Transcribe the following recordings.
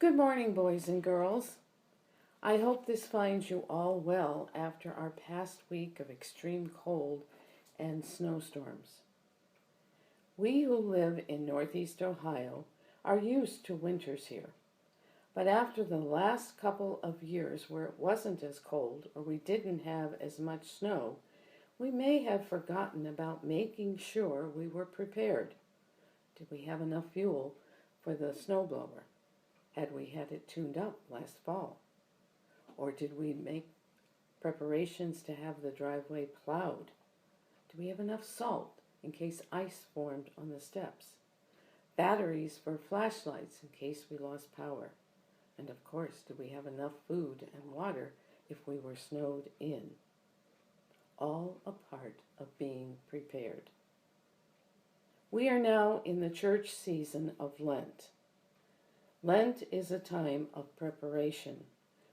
Good morning, boys and girls. I hope this finds you all well after our past week of extreme cold and snowstorms. We who live in Northeast Ohio are used to winters here, but after the last couple of years where it wasn't as cold or we didn't have as much snow, we may have forgotten about making sure we were prepared. Did we have enough fuel for the snowblower? Had we had it tuned up last fall? Or did we make preparations to have the driveway plowed? Do we have enough salt in case ice formed on the steps? Batteries for flashlights in case we lost power? And of course, do we have enough food and water if we were snowed in? All a part of being prepared. We are now in the church season of Lent. Lent is a time of preparation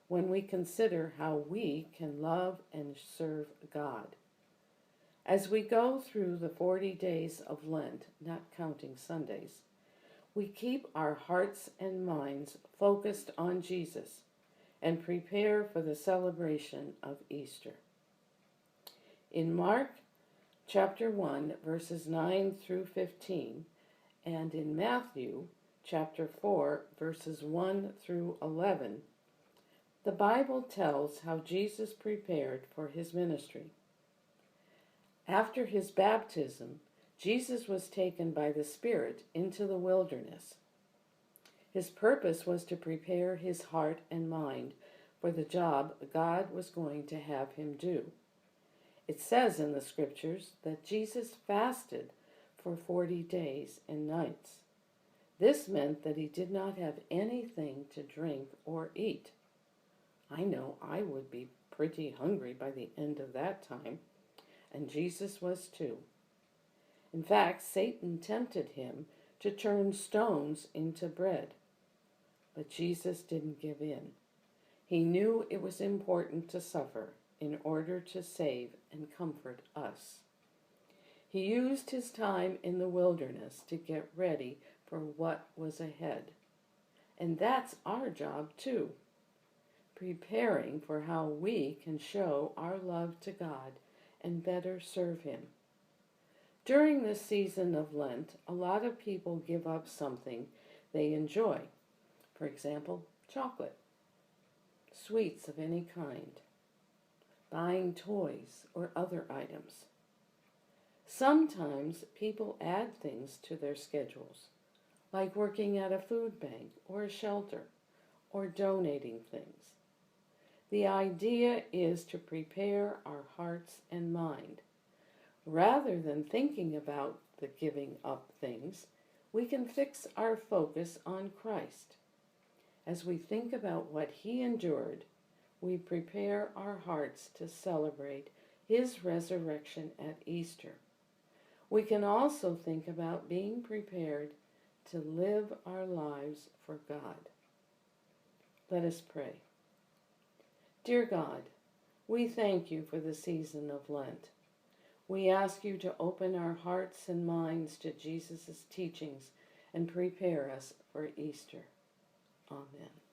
when we consider how we can love and serve God. As we go through the 40 days of Lent, not counting Sundays, we keep our hearts and minds focused on Jesus and prepare for the celebration of Easter. In Mark chapter 1, verses 9 through 15, and in Matthew chapter 4, verses 1 through 11, the Bible tells how Jesus prepared for his ministry. After his baptism, Jesus was taken by the Spirit into the wilderness. His purpose was to prepare his heart and mind for the job God was going to have him do. It says in the scriptures that Jesus fasted for 40 days and nights. This meant that he did not have anything to drink or eat. I know I would be pretty hungry by the end of that time, and Jesus was too. In fact, Satan tempted him to turn stones into bread. But Jesus didn't give in. He knew it was important to suffer in order to save and comfort us. He used his time in the wilderness to get ready for what was ahead. And that's our job too, preparing for how we can show our love to God and better serve him. During this season of Lent, a lot of people give up something they enjoy. For example, chocolate, sweets of any kind, buying toys or other items. Sometimes people add things to their schedules, like working at a food bank or a shelter, or donating things. The idea is to prepare our hearts and mind. Rather than thinking about the giving up things, we can fix our focus on Christ. As we think about what he endured, we prepare our hearts to celebrate his resurrection at Easter. We can also think about being prepared to live our lives for God. Let us pray. Dear God, we thank you for the season of Lent. We ask you to open our hearts and minds to Jesus' teachings and prepare us for Easter. Amen.